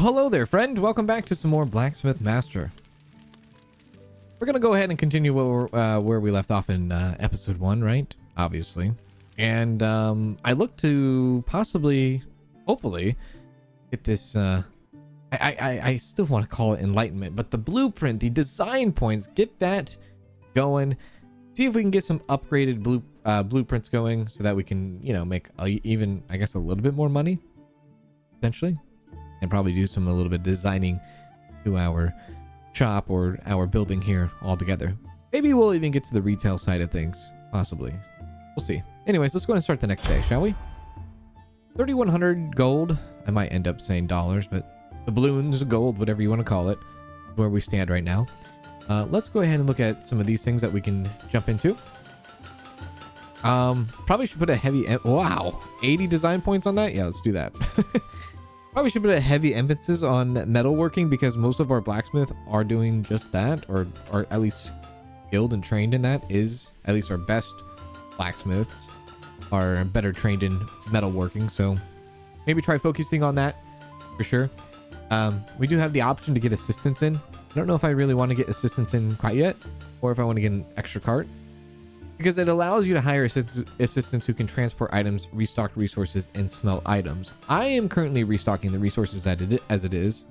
Hello there, friend. Welcome back to some more Blacksmith Master. We're gonna go ahead and continue where we left off in episode 1, right? Obviously. And I look to possibly, hopefully, get this. I still want to call it enlightenment, but the blueprint, the design points, get that going. See if we can get some upgraded blueprints going, so that we can, you know, make even, I guess, a little bit more money, potentially. And probably do a little bit of designing to our shop or our building here all together. Maybe we'll even get to the retail side of things, possibly. We'll see. Anyways, let's go and start the next day, shall we? 3,100 gold. I might end up saying dollars, but the balloons, gold, whatever you want to call it, where we stand right now. Let's go ahead and look at some of these things that we can jump into. Probably should put a heavy... Wow, 80 design points on that? Yeah, let's do that. Probably should put a heavy emphasis on metalworking, because most of our blacksmith are doing just that, or at least skilled and trained in that. Is at least our best blacksmiths are better trained in metalworking, so maybe try focusing on that for sure. We do have the option to get assistance in. I don't know if I really want to get assistance in quite yet, or if I want to get an extra cart, because it allows you to hire assistants who can transport items, restock resources, and smelt items. I am currently restocking the resources as it is.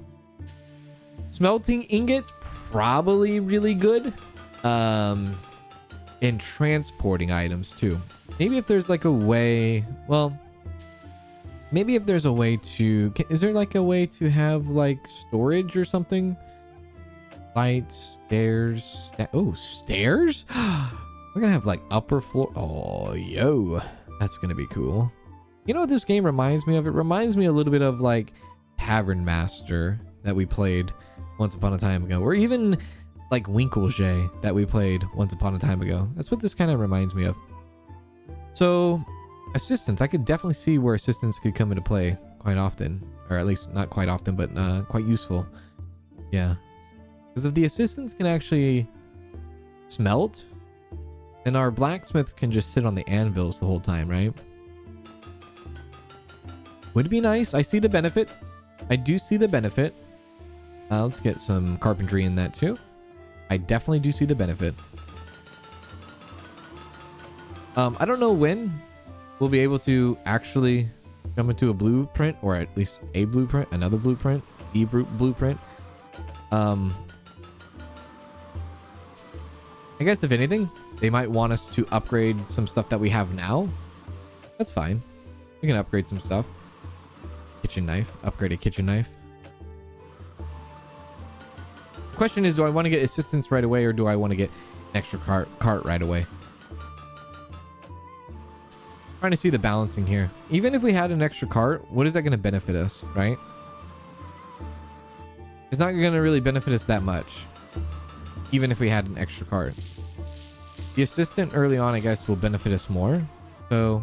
Smelting ingots, probably really good. And transporting items too. Maybe if there's like a way, well, maybe if there's a way to, is there like a way to have like storage or something? Lights, stairs, oh, stairs? We're gonna have like upper floor. Oh, yo, that's gonna be cool. You know what this game reminds me of? It reminds me a little bit of like Tavern Master that we played once upon a time ago, or even like Winkleje that we played once upon a time ago. That's what this kind of reminds me of. So assistants, I could definitely see where assistants could come into play quite often, or at least not quite often, but quite useful. Yeah, because if the assistants can actually smelt, and our blacksmiths can just sit on the anvils the whole time, right? Would it be nice? I see the benefit. I do see the benefit. Let's get some carpentry in that too. I definitely do see the benefit. I don't know when we'll be able to actually jump into a blueprint, or at least a blueprint, another blueprint, blueprint. I guess if anything, they might want us to upgrade some stuff that we have now. That's fine. We can upgrade some stuff. Kitchen knife. Upgrade a kitchen knife. The question is, do I want to get assistance right away, or do I want to get an extra cart right away? Trying to see the balancing here. Even if we had an extra cart, what is that going to benefit us, right? It's not going to really benefit us that much, even if we had an extra cart. The assistant early on, I guess, will benefit us more. So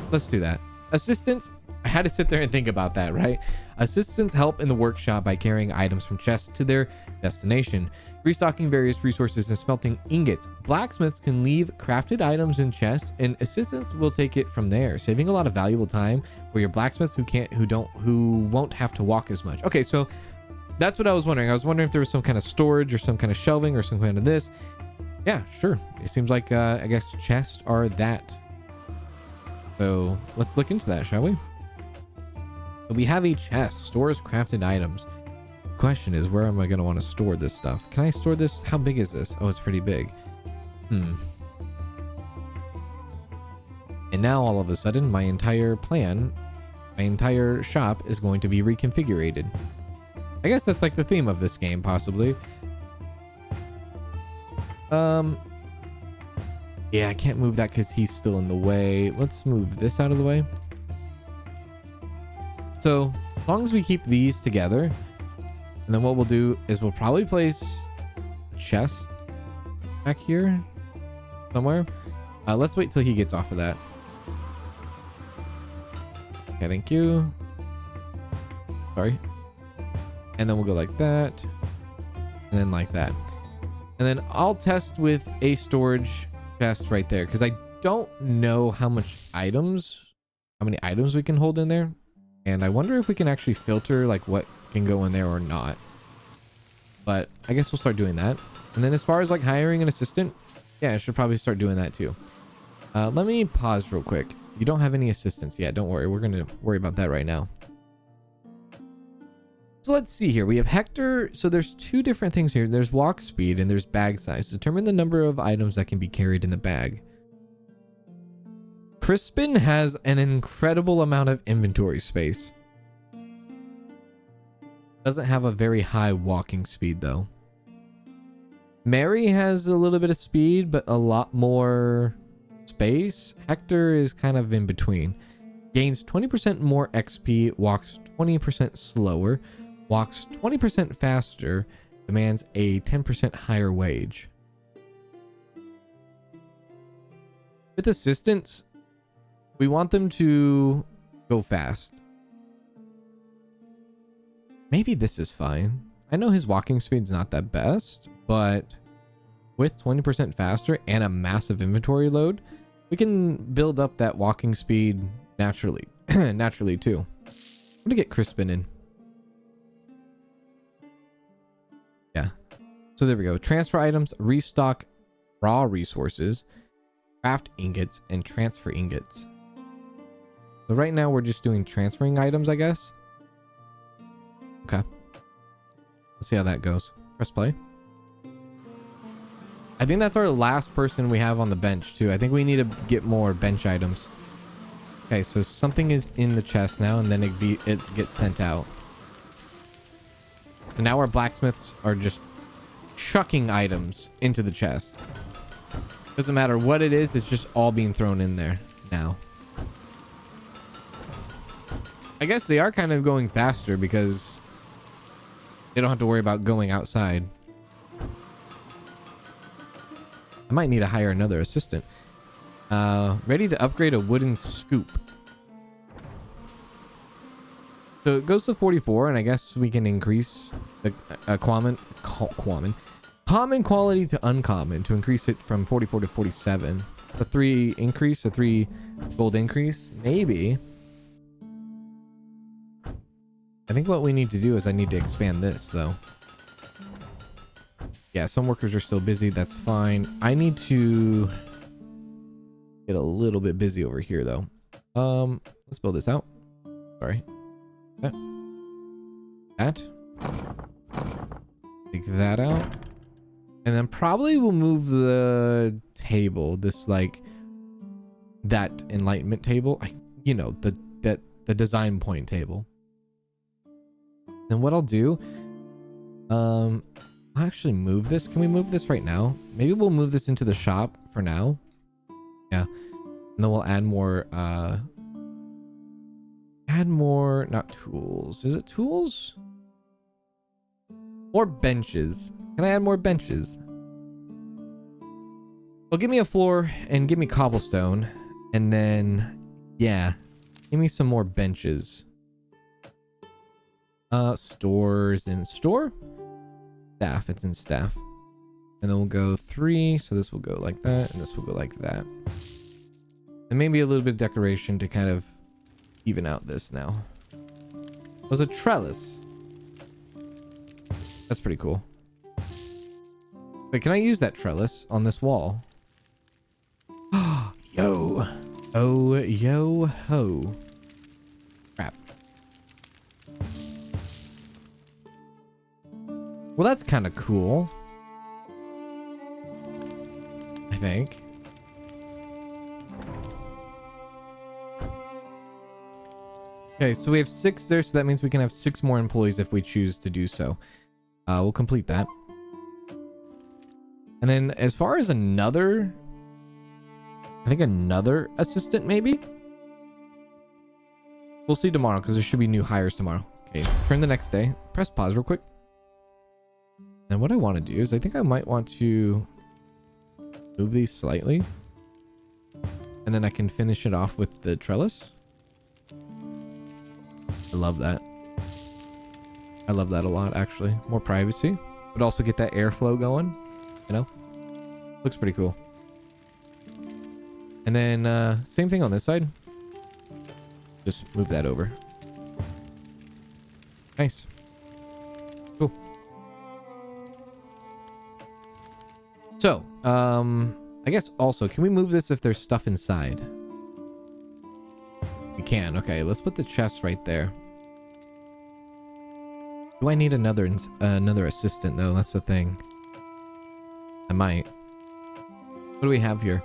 let's do that. Assistants, I had to sit there and think about that, right? Assistants help in the workshop by carrying items from chests to their destination, restocking various resources, and smelting ingots. Blacksmiths can leave crafted items in chests, and assistants will take it from there, saving a lot of valuable time for your blacksmiths who won't have to walk as much. Okay, so that's what I was wondering. I was wondering if there was some kind of storage or some kind of shelving or some kind of this. Yeah, sure. It seems like, I guess chests are that. So let's look into that, shall we? So we have a chest, stores crafted items. Question is, where am I going to want to store this stuff? Can I store this? How big is this? Oh, it's pretty big. And now all of a sudden, my entire plan, my entire shop is going to be reconfigured. I guess that's like the theme of this game, possibly. Yeah, I can't move that because he's still in the way. Let's move this out of the way. So as long as we keep these together, and then what we'll do is we'll probably place a chest back here somewhere. Let's wait till he gets off of that. Okay, thank you. Sorry. And then we'll go like that, and then like that. And then I'll test with a storage chest right there, because I don't know how many items we can hold in there. And I wonder if we can actually filter like what can go in there or not. But I guess we'll start doing that. And then as far as like hiring an assistant, yeah, I should probably start doing that too. Let me pause real quick. You don't have any assistants yet. Don't worry. We're going to worry about that right now. So let's see here. We have Hector. So there's two different things here. There's walk speed and there's bag size. Determine the number of items that can be carried in the bag. Crispin has an incredible amount of inventory space. Doesn't have a very high walking speed though. Mary has a little bit of speed, but a lot more space. Hector is kind of in between. Gains 20% more XP, walks 20% slower, walks 20% faster, demands a 10% higher wage. With assistants, we want them to go fast. Maybe this is fine. I know his walking speed's not that best, but with 20% faster and a massive inventory load, we can build up that walking speed naturally. Naturally too. I'm gonna get Crispin in. Yeah. So there we go. Transfer items, restock raw resources, craft ingots, and transfer ingots. So right now we're just doing transferring items, I guess. Okay. Let's see how that goes. Press play. I think that's our last person we have on the bench too. I think we need to get more bench items. Okay, so something is in the chest now, and then it gets sent out. And now our blacksmiths are just chucking items into the chest. Doesn't matter what it is, it's just all being thrown in there now. I guess they are kind of going faster because they don't have to worry about going outside. I might need to hire another assistant. Ready to upgrade a wooden scoop. So it goes to 44, and I guess we can increase the common quality to uncommon to increase it from 44 to 47. A 3 increase, a 3 gold increase, maybe. I think what we need to do is I need to expand this though. Yeah, some workers are still busy. That's fine. I need to get a little bit busy over here though. Let's build this out. Sorry. That. Take that out. And then probably we'll move the table. This like that enlightenment table. You know, the design point table. Then what I'll do, I'll actually move this. Can we move this right now? Maybe we'll move this into the shop for now. Yeah. And then we'll add more, not tools. Is it tools? More benches. Can I add more benches? Well, give me a floor and give me cobblestone. And then, yeah, give me some more benches. Stores in store. Staff, it's in staff. And then we'll go 3. So this will go like that, and this will go like that. And maybe a little bit of decoration to kind of even out this now. It was a trellis. That's pretty cool. Wait, can I use that trellis on this wall? Yo. Oh, yo ho. Crap. Well, that's kind of cool. I think. Okay, so we have 6 there, so that means we can have 6 more employees if we choose to do so. We'll complete that. And then as far as another, I think another assistant maybe? We'll see tomorrow because there should be new hires tomorrow. Okay, turn the next day. Press pause real quick. And what I want to do is I think I might want to move these slightly. And then I can finish it off with the trellis. I love that. I love that a lot, actually. More privacy, but also get that airflow going. You know? Looks pretty cool. And then same thing on this side. Just move that over. Nice. So, I guess also, can we move this if there's stuff inside? We can. Okay, let's put the chest right there. Do I need another assistant though? That's the thing. I might. What do we have here?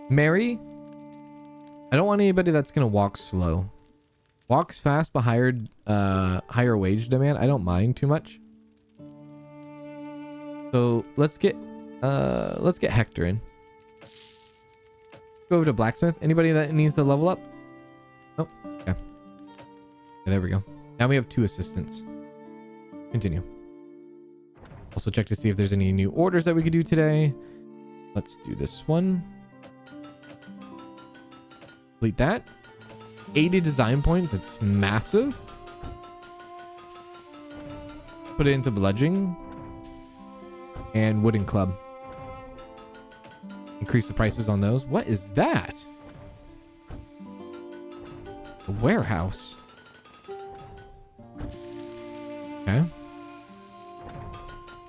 Mary? I don't want anybody that's gonna walk slow. Walks fast but higher wage demand. I don't mind too much. So let's get Hector in. Go over to Blacksmith. Anybody that needs to level up? Oh, okay. There we go. Now we have 2 assistants. Continue. Also check to see if there's any new orders that we could do today. Let's do this one. Complete that. 80 design points. It's massive. Put it into bludgeoning and wooden club. Increase the prices on those. What is that? A warehouse. Okay.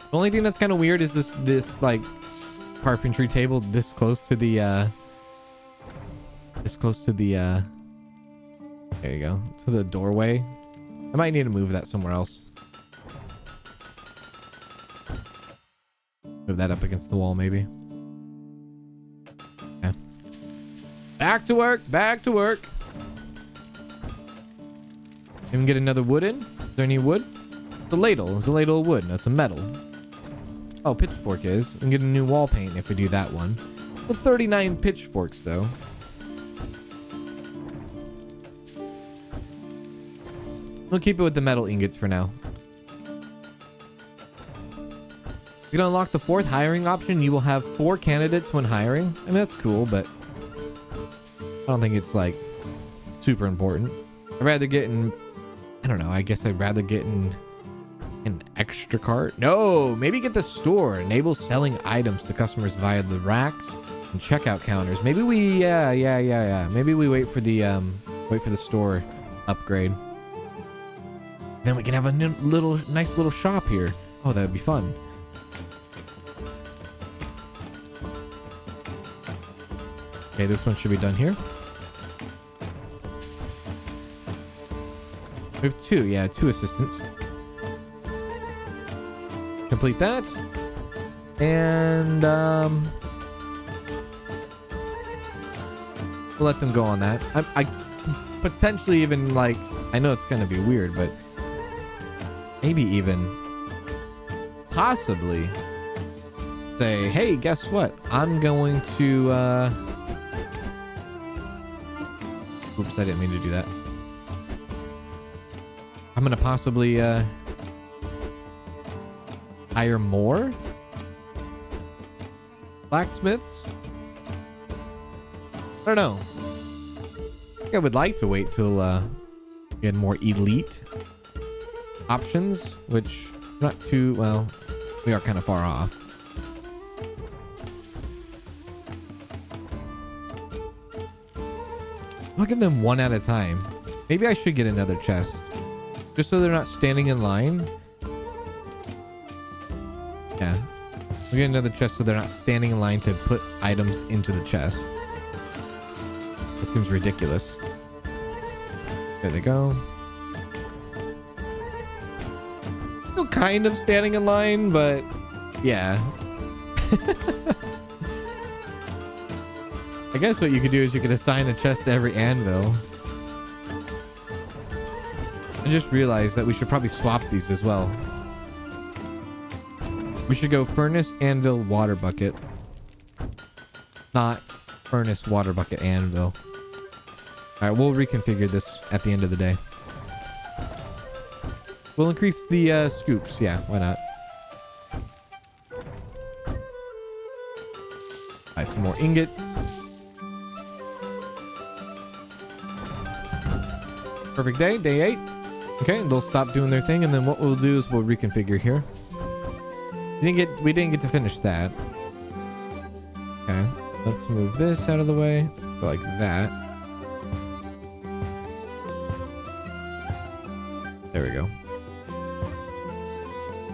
The only thing that's kind of weird is this like carpentry table this close to the there you go, to the doorway. I might need to move that somewhere else. Move that up against the wall maybe. Okay. Back to work, back to work. Can we get another wood in? Is there any wood? The ladle. Is the ladle wood? That's a metal. Oh, pitchfork is. We can get a new wall paint if we do that one. The 39 pitchforks though. We'll keep it with the metal ingots for now. You can unlock the 4th hiring option. You will have 4 candidates when hiring. I mean, that's cool, but I don't think it's like super important. I'd rather get in, I don't know. I guess I'd rather get in an extra cart. No, maybe get the store. Enable selling items to customers via the racks and checkout counters. Maybe we, yeah. Maybe we wait for the store upgrade. Then we can have a nice little shop here. Oh, that would be fun. Okay, this one should be done here. We have 2, yeah, 2 assistants. Complete that. And we'll let them go on that. I potentially even like, I know it's gonna be weird, but maybe even possibly say, hey, guess what? I'm going to oops, I didn't mean to do that. I'm gonna possibly hire more blacksmiths. I don't know. I think I would like to wait till we had more elite options, which not too well. We are kind of far off. Look at them one at a time. Maybe I should get another chest just so they're not standing in line. Yeah, we'll get another chest so they're not standing in line to put items into the chest. That seems ridiculous. There they go. Still kind of standing in line, but yeah. I guess what you could do is you could assign a chest to every anvil. I just realized that we should probably swap these as well. We should go furnace, anvil, water bucket. Not furnace, water bucket, anvil. Alright, we'll reconfigure this at the end of the day. We'll increase the scoops. Yeah, why not? Buy some more ingots. Perfect day, day 8. Okay, they'll stop doing their thing, and then what we'll do is we'll reconfigure here. We didn't get to finish that. Okay, let's move this out of the way. Let's go like that. There we go.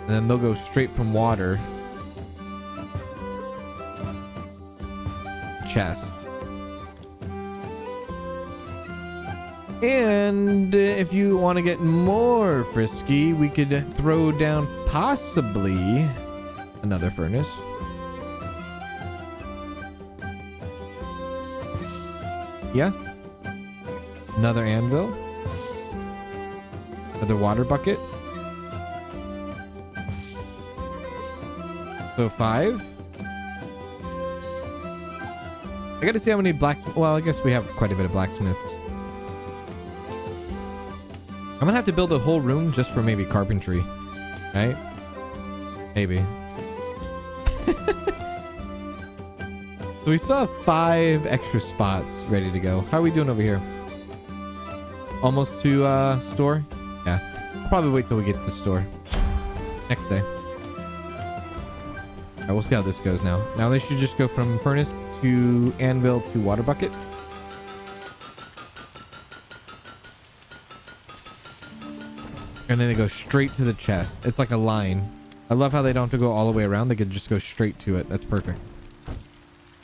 And then they'll go straight from water chest. And if you want to get more frisky, we could throw down possibly another furnace. Yeah. Another anvil. Another water bucket. So 5. I gotta see how many blacksmiths. Well, I guess we have quite a bit of blacksmiths. I'm gonna have to build a whole room just for maybe carpentry, right? Maybe. So we still have 5 extra spots ready to go. How are we doing over here? Almost to store? Yeah. I'll probably wait till we get to the store. Next day. Alright, we'll see how this goes now. Now they should just go from furnace to anvil to water bucket. And then they go straight to the chest. It's like a line. I love how they don't have to go all the way around. They could just go straight to it. That's perfect.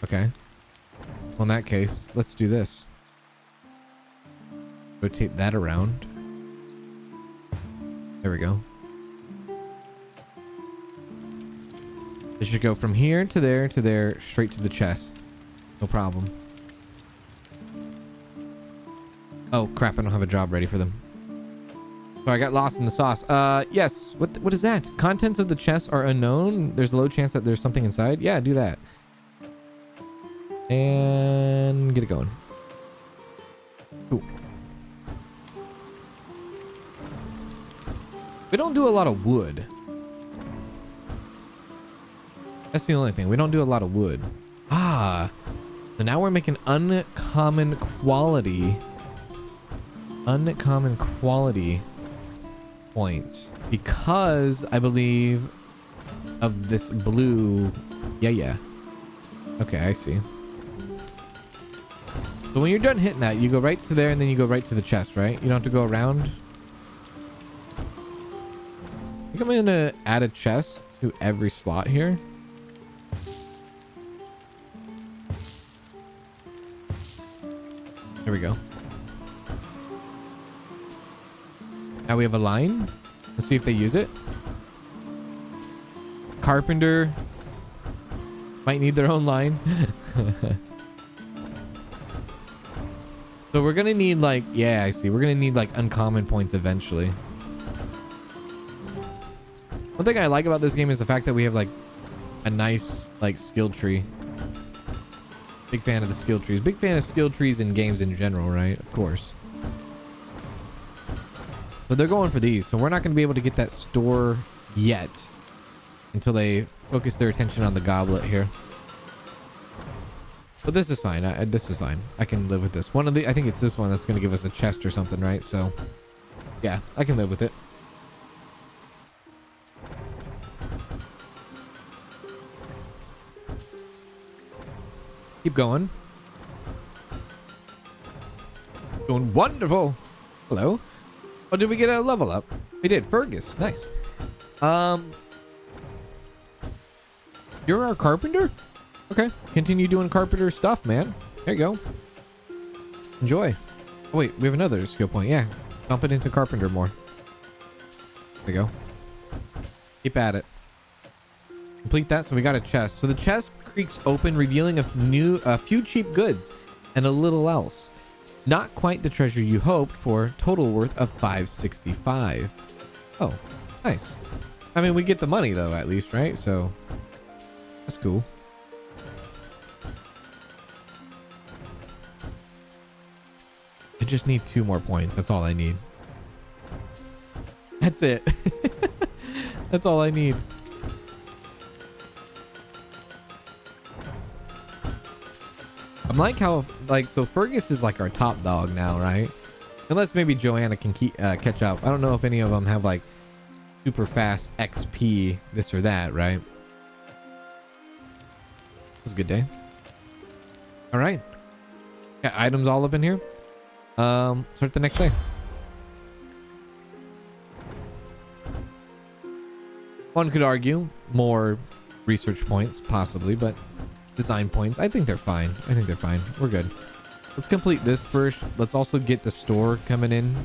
Okay. Well, in that case, let's do this. Rotate that around. There we go. They should go from here to there, straight to the chest. No problem. Oh, crap. I don't have a job ready for them. Sorry, I got lost in the sauce. Yes. What is that? Contents of the chest are unknown. There's a low chance that there's something inside. Yeah, do that. And get it going. Ooh. We don't do a lot of wood. That's the only thing. We don't do a lot of wood. Ah. So now we're making uncommon quality. Uncommon quality points. Because I believe of this blue. Yeah. Okay, I see. So when you're done hitting that, you go right to there and then you go right to the chest, right? You don't have to go around. I think I'm gonna add a chest to every slot here. There we go. Now we have a line. Let's see if they use it. Carpenter might need their own line. So we're gonna need like, yeah, I see. We're gonna need like uncommon points eventually. One thing I like about this game is the fact that we have like a nice like skill tree. Big fan of the skill trees. Big fan of skill trees in games in general, right? Of course. But they're going for these, so we're not gonna be able to get that store yet until they focus their attention on the goblet here. But this is fine. This is fine. I can live with this. I think it's this one that's going to give us a chest or something, right? So, yeah, I can live with it. Keep going. Doing wonderful. Hello. Oh, did we get a level up? We did. Fergus. Nice. You're our carpenter? Okay, continue doing carpenter stuff, man. There you go. Enjoy. Oh wait, we have another skill point. Yeah, dump it into carpenter more. There you go. Keep at it. Complete that. So we got a chest. So the chest creaks open, revealing a few cheap goods and a little else. Not quite the treasure you hoped for. Total worth of 565. Oh, nice. I mean, we get the money though, at least, right? So that's cool. I just need 2 more points. That's all I need. That's it. That's all I need. I'm like how, like, so Fergus is like our top dog now, right? Unless maybe Joanna can catch up. I don't know if any of them have like super fast XP, this or that, right? It was a good day. All right. Got items all up in here. Start the next day. One could argue more research points, possibly, but design points. I think they're fine. I think they're fine. We're good. Let's complete this first. Let's also get the store coming in.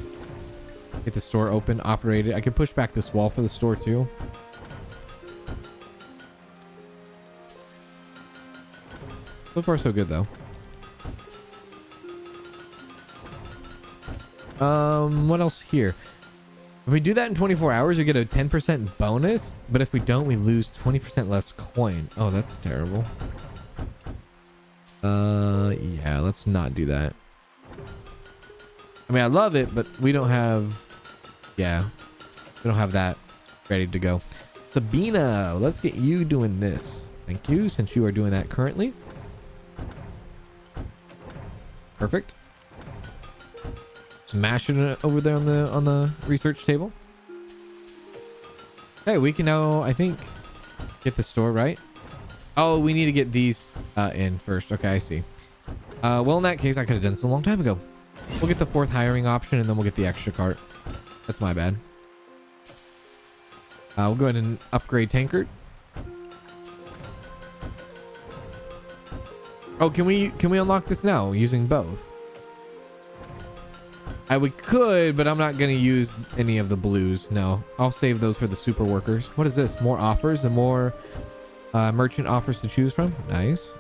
Get the store open, operated. I can push back this wall for the store too. So far, so good though. What else here? If we do that in 24 hours, we get a 10% bonus. But if we don't, we lose 20% less coin. Oh, that's terrible. Yeah, let's not do that. I mean, I love it, but we don't have... Yeah, we don't have that ready to go. Sabina, let's get you doing this. Thank you, since you are doing that currently. Perfect. Smashing it over there on the research table. Okay, we can now, I think, get the store right. Oh, we need to get these in first. Okay, I see. Well, in that case, I could have done this a long time ago. We'll get the 4th hiring option, and then we'll get the extra cart. That's my bad. We'll go ahead and upgrade tankard. Oh, can we unlock this now using both? We could, but I'm not going to use any of the blues. No, I'll save those for the super workers. What is this? More offers and more merchant offers to choose from. Nice.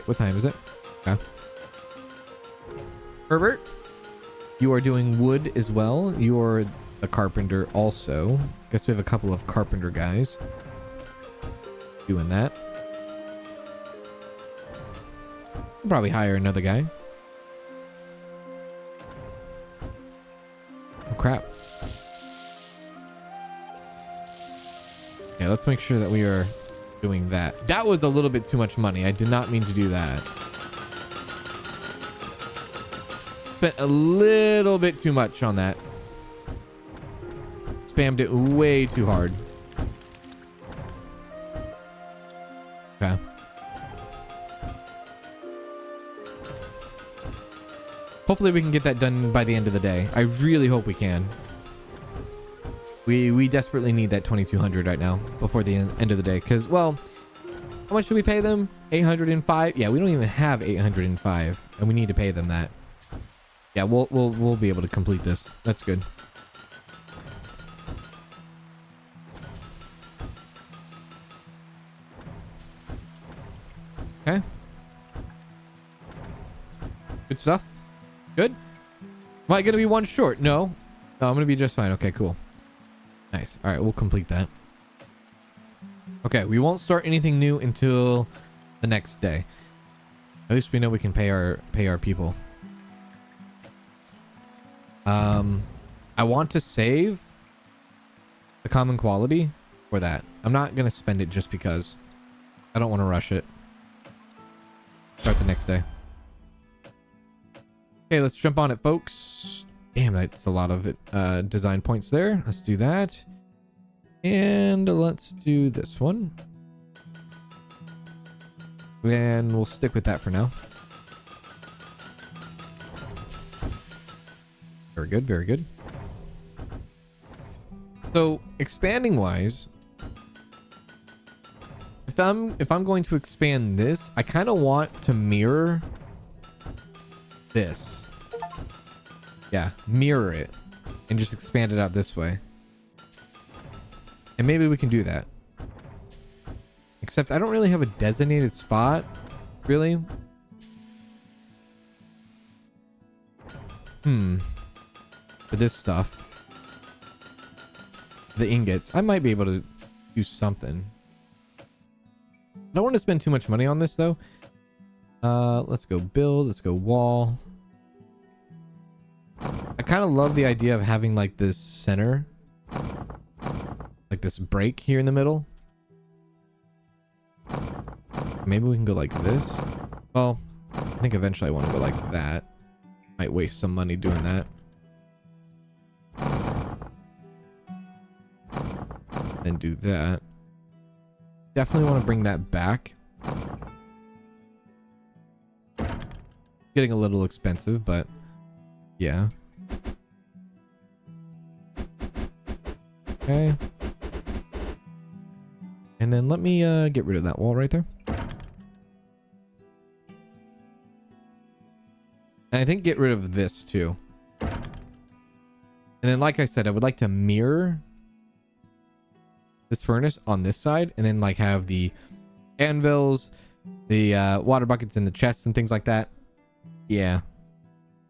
What time is it? Okay. Herbert, you are doing wood as well. You are a carpenter also. Guess we have a couple of carpenter guys doing that. We'll probably hire another guy. Oh crap. Yeah, let's make sure that we are doing that. That was a little bit too much money. I did not mean to do that. Spent a little bit too much on that. Spammed it way too hard. Okay. Hopefully we can get that done by the end of the day. I really hope we can. We desperately need that 2200 right now before the end of the day. Because, well, how much should we pay them? 805? Yeah, we don't even have 805. And we need to pay them that. Yeah, we'll be able to complete this. That's good. Okay. Good stuff. Good. Am I going to be one short? No. No, I'm going to be just fine. Okay, cool. Nice. All right, we'll complete that. Okay, we won't start anything new until the next day. At least we know we can pay our people. I want to save the common quality for that. I'm not going to spend it just because. I don't want to rush it. Start the next day. Okay, let's jump on it, folks. Damn, that's a lot of it. Design points there. Let's do that. And let's do this one. And we'll stick with that for now. Very good, very good. So, expanding wise, if I'm going to expand this, I kind of want to mirror this. Yeah, mirror it and just expand it out this way. And maybe we can do that. Except I don't really have a designated spot, really. For this stuff. The ingots. I might be able to do something. I don't want to spend too much money on this though. Let's go build. Let's go wall. I kind of love the idea of having like this center. Like this break here in the middle. Maybe we can go like this. Well, I think eventually I want to go like that. Might waste some money doing that. Then do that. Definitely want to bring that back. Getting a little expensive, but yeah. Okay. And then let me get rid of that wall right there. And I think get rid of this too. And then, like I said, I would like to mirror this furnace on this side, and then like have the anvils, the water buckets, and the chests and things like that. Yeah,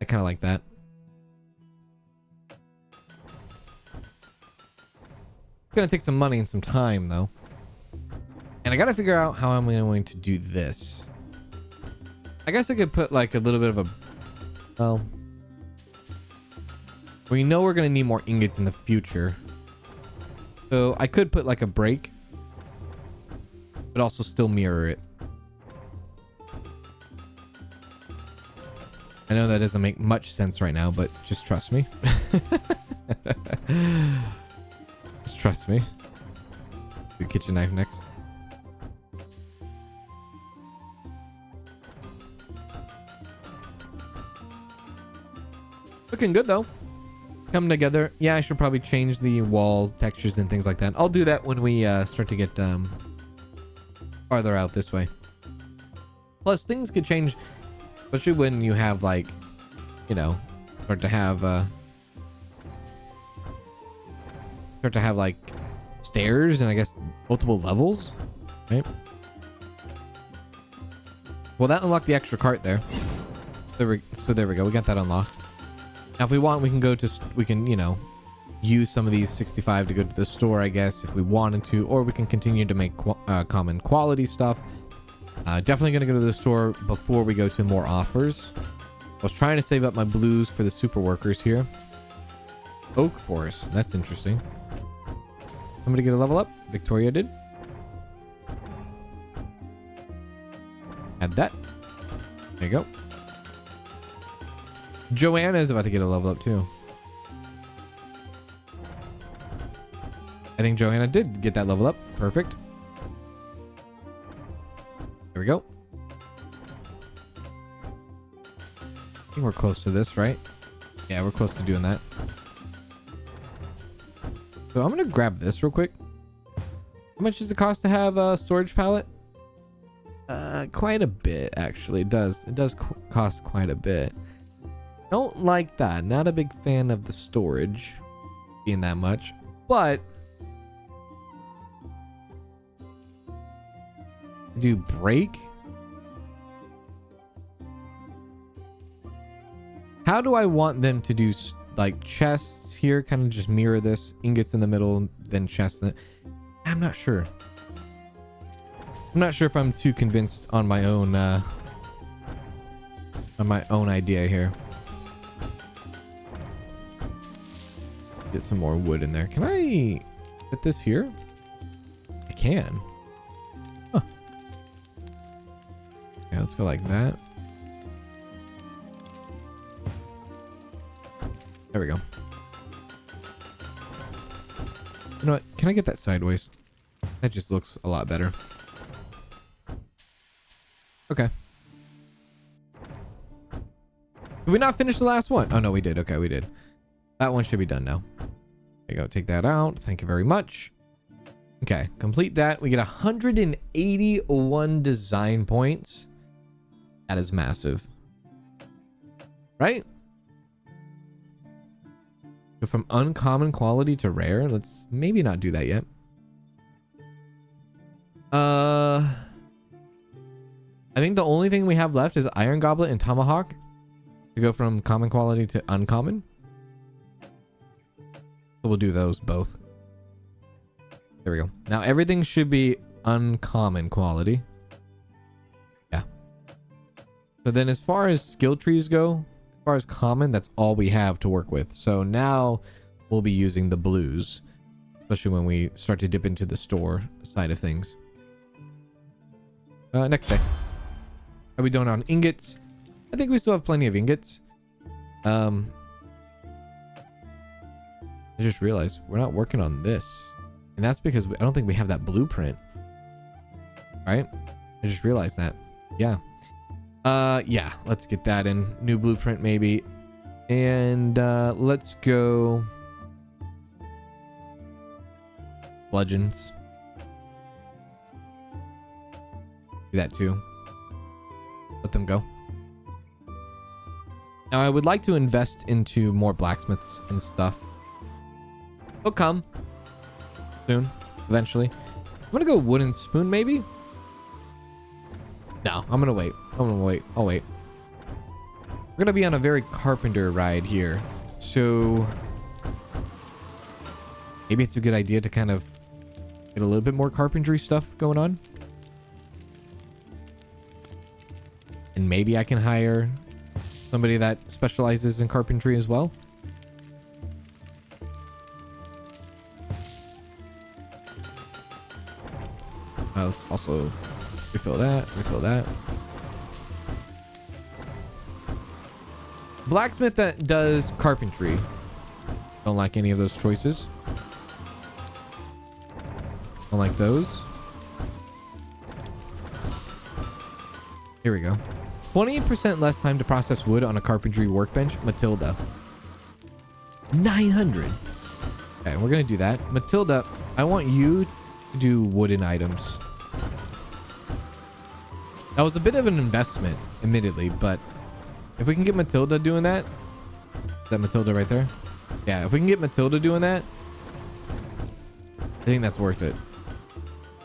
I kind of like that. It's gonna take some money and some time though, and I gotta figure out how I'm going to do this. I guess I could put like a little bit of a, well, we know we're gonna need more ingots in the future, so I could put like a break, but also still mirror it. I know that doesn't make much sense right now, but just trust me. Just trust me. The kitchen knife next. Looking good though. Come together. Yeah, I should probably change the walls, textures, and things like that. I'll do that when we start to get farther out this way. Plus, things could change, especially when you have like, you know, start to have like stairs and I guess multiple levels, right? Well, that unlocked the extra cart there. So there we go. We got that unlocked. Now, if we want, we can go to, we can, you know, use some of these 65 to go to the store, I guess, if we wanted to, or we can continue to make common quality stuff. Definitely going to go to the store before we go to more offers. I was trying to save up my blues for the super workers here. Oak forest. That's interesting. Somebody get a level up. Victoria did. Add that. There you go. Joanna is about to get a level up too. I think Joanna did get that level up. Perfect. There we go. I think we're close to this, right? Yeah, we're close to doing that. So I'm going to grab this real quick. How much does it cost to have a storage pallet? Quite a bit, actually. It does cost quite a bit. Don't like that. Not a big fan of the storage being that much, but do break. How do I want them to do like chests here? Kind of just mirror this, ingots in the middle, then chests. I'm not sure. I'm not sure if I'm too convinced on my own idea here. Get some more wood in there. Can I fit this here? I can. Huh. Okay, let's go like that. There we go. You know what? Can I get that sideways? That just looks a lot better. Okay. Did we not finish the last one? Oh, no, we did. Okay, we did. That one should be done now. There you go. Take that out. Thank you very much. Okay, complete that. We get 181 design points. That is massive. Right? Go from uncommon quality to rare. Let's maybe not do that yet. I think the only thing we have left is Iron Goblet and Tomahawk to go from common quality to uncommon. So we'll do those both. There we go. Now everything should be uncommon quality. Yeah. So then as far as skill trees go, as far as common, that's all we have to work with. So now we'll be using the blues, especially when we start to dip into the store side of things. Next day. Are we doing on ingots? I think we still have plenty of ingots. I just realized we're not working on this. And that's because I don't think we have that blueprint. Right? I just realized that. Yeah. Yeah. Let's get that in. New blueprint maybe. And let's go bludgeons. Do that too. Let them go. Now I would like to invest into more blacksmiths and stuff. They'll come soon, eventually. I'm gonna go wooden spoon maybe. No, I'm gonna wait. I'll wait. We're gonna be on a very carpenter ride here, so maybe it's a good idea to kind of get a little bit more carpentry stuff going on. And maybe I can hire somebody that specializes in carpentry as well. Let's also refill that. Blacksmith that does carpentry. Don't like any of those choices. Don't like those. Here we go. 28% less time to process wood on a carpentry workbench. Matilda. 900. Okay, we're gonna do that. Matilda, I want you to do wooden items. That was a bit of an investment, admittedly, but if we can get Matilda doing that, is that Matilda right there? Yeah, if we can get Matilda doing that, I think that's worth it.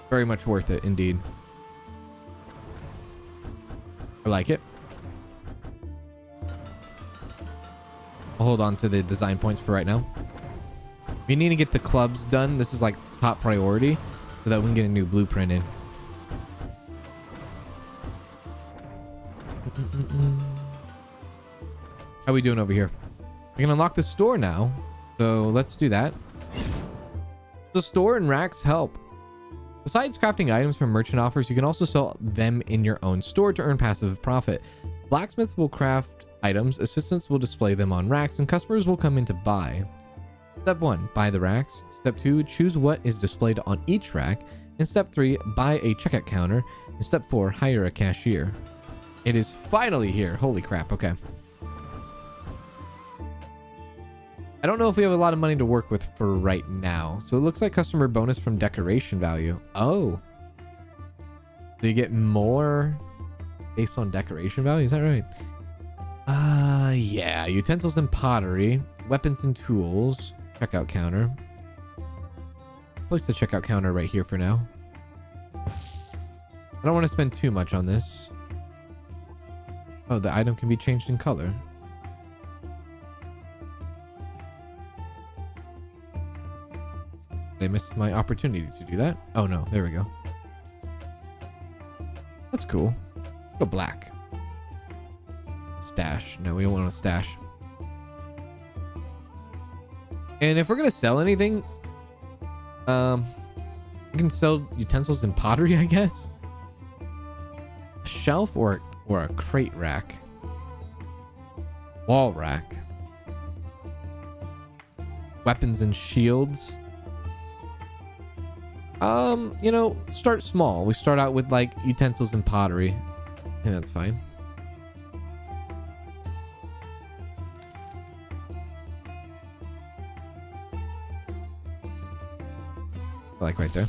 Very much worth it, indeed. I like it. I'll hold on to the design points for right now. We need to get the clubs done. This is like top priority so that we can get a new blueprint in. How we doing over here? We can unlock the store now, so let's do that. The store and racks help. Besides crafting items from merchant offers, you can also sell them in your own store to earn passive profit. Blacksmiths will craft items, assistants will display them on racks, and customers will come in to buy. Step 1, buy the racks. Step 2, choose what is displayed on each rack. And step 3, buy a checkout counter. And step 4, hire a cashier. It is finally here. Holy crap. Okay. I don't know if we have a lot of money to work with for right now. So it looks like customer bonus from decoration value. Oh. So you get more based on decoration value? Is that right? Yeah. Utensils and pottery. Weapons and tools. Checkout counter. Place the checkout counter right here for now. I don't want to spend too much on this. Oh, the item can be changed in color. I missed my opportunity to do that. Oh no, there we go. That's cool. Go black. Stash. No, we don't want a stash. And if we're gonna sell anything, we can sell utensils and pottery, I guess. A shelf or a crate rack. Wall rack. Weapons and shields. You know, start small. We start out with like utensils and pottery. Yeah, that's fine. Like right there.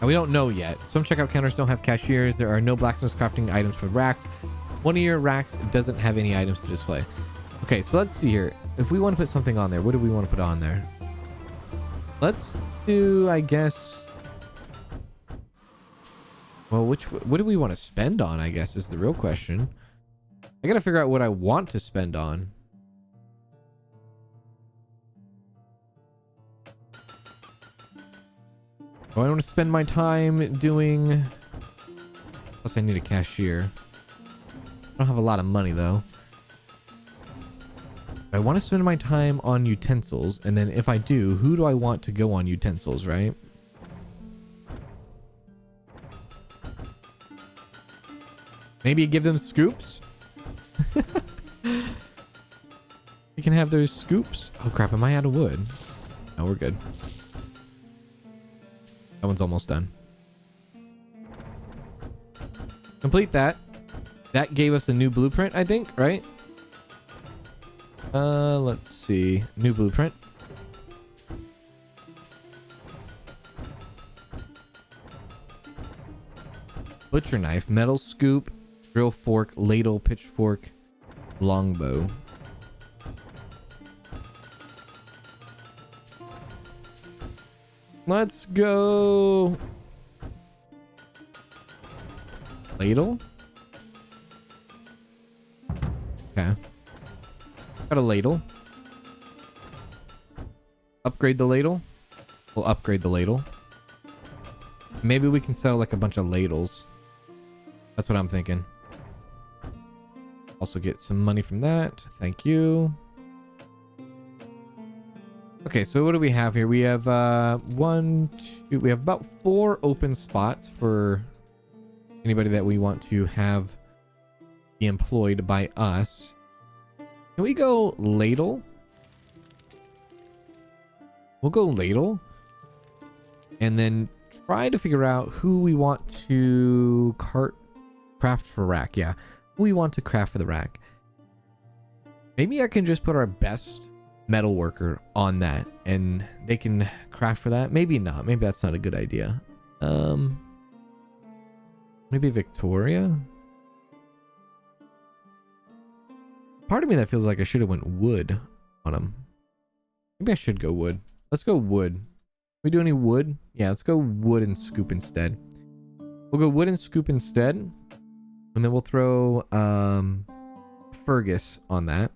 Now we don't know yet. Some checkout counters don't have cashiers. There are no blacksmith crafting items for racks. One of your racks doesn't have any items to display. Okay, so let's see here. If we want to put something on there, what do we want to put on there? Let's do, I guess. Well, what do we want to spend on, I guess, is the real question. I gotta figure out what I want to spend on. Oh, I want to spend my time doing... Plus, I need a cashier. I don't have a lot of money, though. I want to spend my time on utensils, and then if I do, who do I want to go on utensils, right? Maybe give them scoops? You can have those scoops. Oh crap, am I out of wood? No, we're good. That one's almost done. Complete that. That gave us a new blueprint, I think, right? Let's see. New blueprint. butcher knife, metal scoop, drill fork, ladle, pitchfork, longbow. Let's go. Ladle. Okay. Got a ladle. Upgrade the ladle. We'll upgrade the ladle. Maybe we can sell like a bunch of ladles. That's what I'm thinking. Also get some money from that. Thank you. Okay, so what do we have here? We have we have about 4 open spots for anybody that we want to have be employed by us. Can we go ladle? We'll go ladle. And then try to figure out who we want to craft for rack. Yeah, who we want to craft for the rack. Maybe I can just put our best metal worker on that and they can craft for that. Maybe not. Maybe that's not a good idea. Maybe Victoria. Part of me that feels like I should have went wood on them. Maybe I should go wood. Let's go wood. We do any wood? Yeah, let's go wood and scoop instead. We'll go wood and scoop instead. And then we'll throw Fergus on that.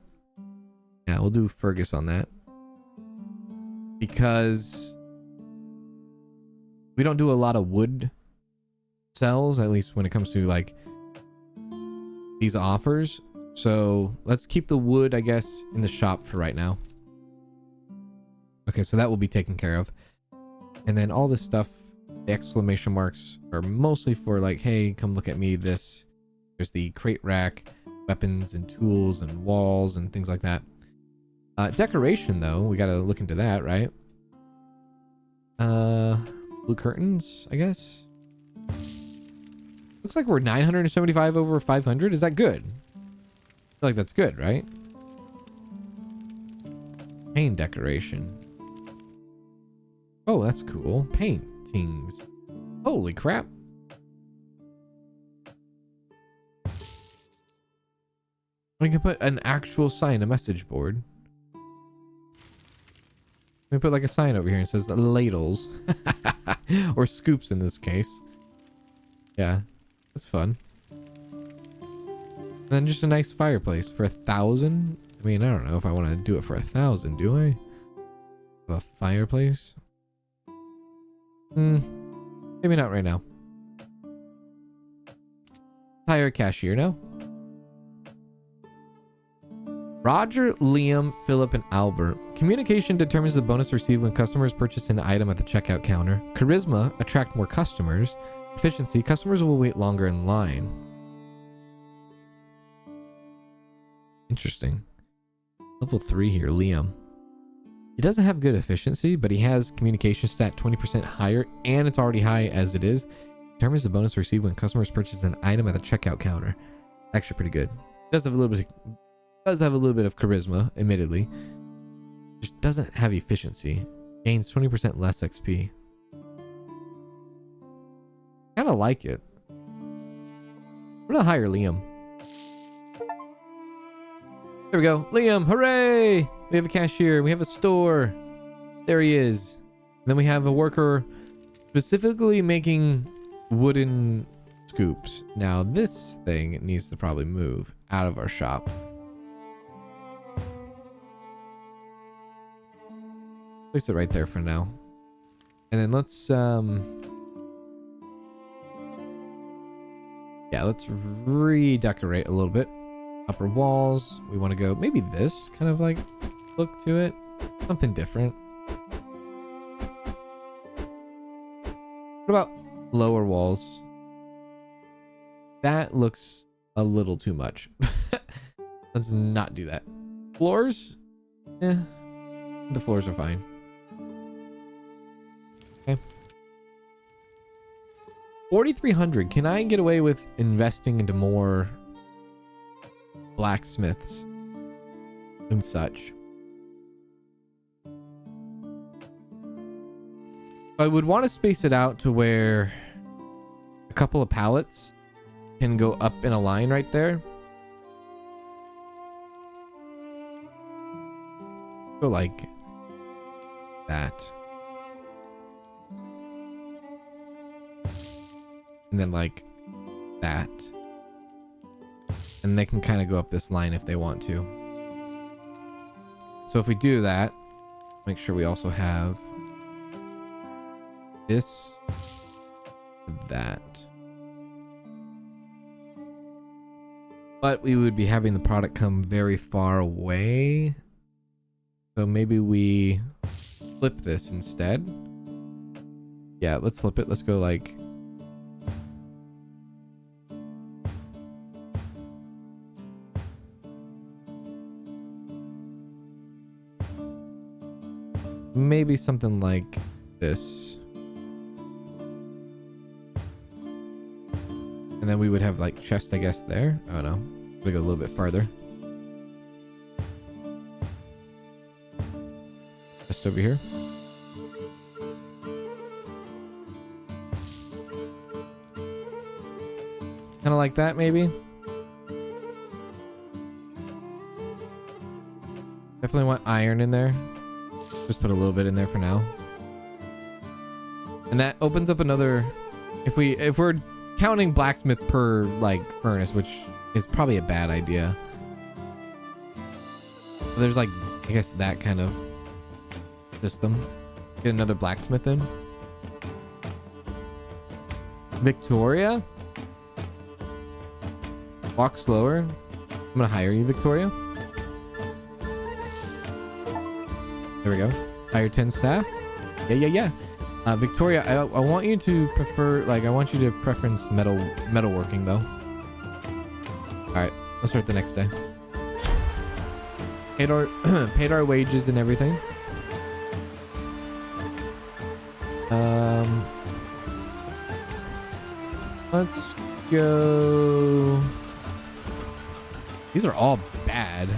Yeah, we'll do Fergus on that. Because we don't do a lot of wood sells, at least when it comes to like these offers. So let's keep the wood, I guess, in the shop for right now. Okay, so that will be taken care of. And then all this stuff, the exclamation marks are mostly for like, hey, come look at me. This, there's the crate rack, weapons and tools and walls and things like that. Decoration though, we got to look into that, right? Blue curtains, I guess. Looks like we're 975 over 500. Is that good? I feel like that's good, right? Paint decoration. Oh, that's cool. Paintings. Holy crap. We can put an actual sign, a message board. We put like a sign over here and says ladles. Or scoops in this case. Yeah, that's fun. And then just a nice fireplace for 1,000. I mean, I don't know if I want to do it for 1,000, do I? A fireplace? Maybe not right now. Hire a cashier now. Roger, Liam, Philip, and Albert. Communication determines the bonus received when customers purchase an item at the checkout counter. Charisma, attract more customers. Efficiency, customers will wait longer in line. Interesting. Level 3 here, Liam. He doesn't have good efficiency, but he has communication stat 20% higher, and it's already high as it is. Determines the bonus received when customers purchase an item at the checkout counter. Actually pretty good. Does have a little bit of charisma, admittedly. Just doesn't have efficiency. Gains 20% less XP. Kind of like it. I'm gonna hire Liam. There we go. Liam, hooray! We have a cashier. We have a store. There he is. And then we have a worker specifically making wooden scoops. Now this thing needs to probably move out of our shop. Place it right there for now. And then let's let's redecorate a little bit. Upper walls, we want to go maybe this kind of like look to it, something different. What about lower walls? That looks a little too much. Let's not do that. Floors, the floors are fine. Okay. 4,300. Can I get away with investing into more blacksmiths and such? I would want to space it out to where a couple of pallets can go up in a line right there. Go like that. And then like that. And they can kind of go up this line if they want to. So if we do that, make sure we also have this, that. But we would be having the product come very far away. So maybe we flip this instead. Yeah, let's flip it. Let's go like... maybe something like this. And then we would have like chest, I guess, there. Oh no. We go a little bit farther. Just over here. Kind of like that, maybe. Definitely want iron in there. Just put a little bit in there for now. And that opens up another... if we're counting blacksmith per like furnace, which is probably a bad idea. There's like, I guess, that kind of system. Get another blacksmith in. Victoria? Walk slower. I'm gonna hire you, Victoria. There we go. Hire 10 staff. Yeah. Victoria, I want you to prefer, like, I want you to preference metalworking though. All right, let's start the next day. Paid our wages and everything. Let's go. These are all bad.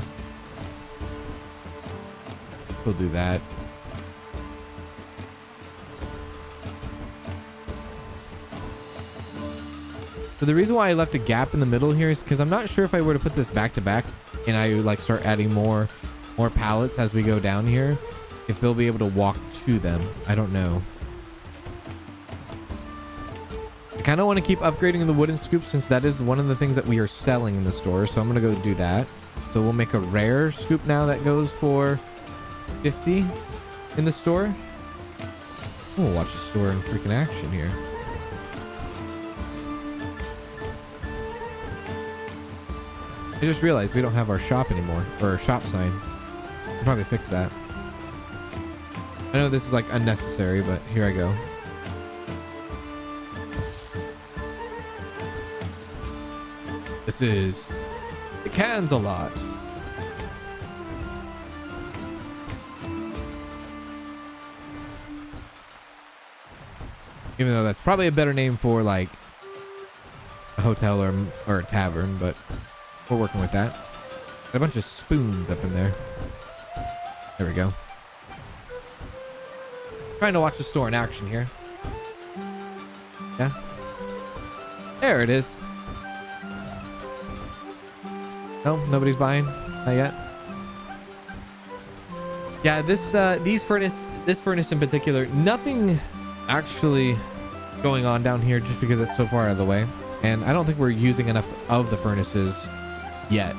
We'll do that. So the reason why I left a gap in the middle here is because I'm not sure if I were to put this back to back and I like start adding more pallets as we go down here, if they'll be able to walk to them. I don't know. I kind of want to keep upgrading the wooden scoop since that is one of the things that we are selling in the store. So I'm going to go do that. So we'll make a rare scoop now that goes for 50 in the store. We'll watch the store in freaking action here. I just realized we don't have our shop anymore, or our shop sign. We'll probably fix that. I know this is like unnecessary, but here I go. This is the Kanzalone. Even though that's probably a better name for like a hotel or a tavern, but we're working with that. Got a bunch of spoons up in there. There we go. Trying to watch the store in action here. Yeah. There it is. No, nobody's buying. Not yet. Yeah, this furnace in particular, nothing actually going on down here just because it's so far out of the way. And I don't think we're using enough of the furnaces yet.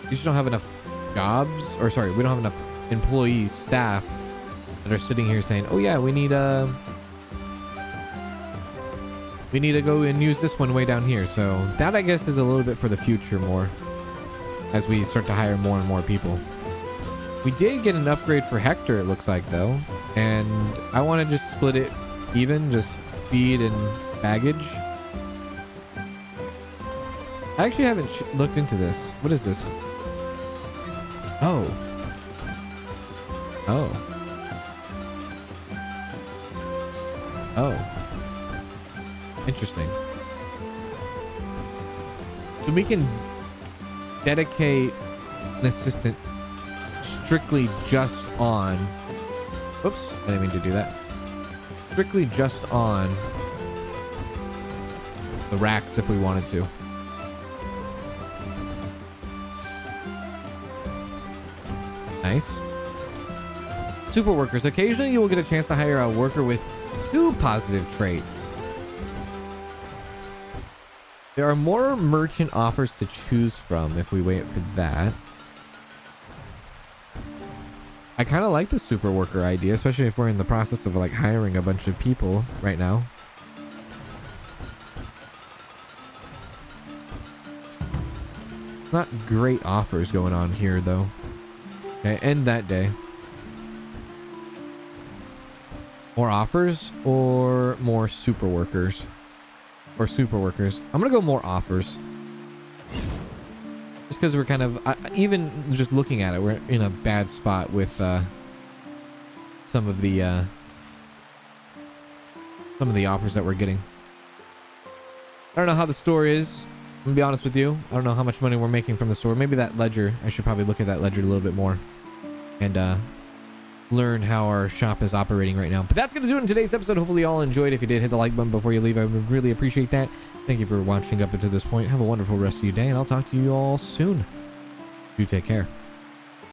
We just don't have enough jobs, or sorry, we don't have enough employees, staff that are sitting here saying, oh yeah, we need to go and use this one way down here. So that, I guess, is a little bit for the future more as we start to hire more and more people. We did get an upgrade for Hector, it looks like, though, and I want to just split it even, just speed and baggage. I actually haven't looked into this. What is this? Oh. Interesting. So we can dedicate an assistant strictly just on... Oops, I didn't mean to do that. Strictly just on the racks if we wanted to. Nice. Super workers. Occasionally you will get a chance to hire a worker with 2 positive traits. There are more merchant offers to choose from if we wait for that. I kind of like the super worker idea, especially if we're in the process of like hiring a bunch of people right now. Not great offers going on here though. Okay, end that day. More offers or more super workers? Or super workers. I'm gonna go more offers. Just because we're kind of, even just looking at it, we're in a bad spot with some of the offers that we're getting. I don't know how the store is. I'm gonna be honest with you. I don't know how much money we're making from the store. Maybe that ledger. I should probably look at that ledger a little bit more and learn how our shop is operating right now. But that's gonna do it in today's episode. Hopefully you all enjoyed. If you did, hit the like button before you leave. I would really appreciate that. Thank you for watching up until this point. Have a wonderful rest of your day, and I'll talk to you all soon. Do take care.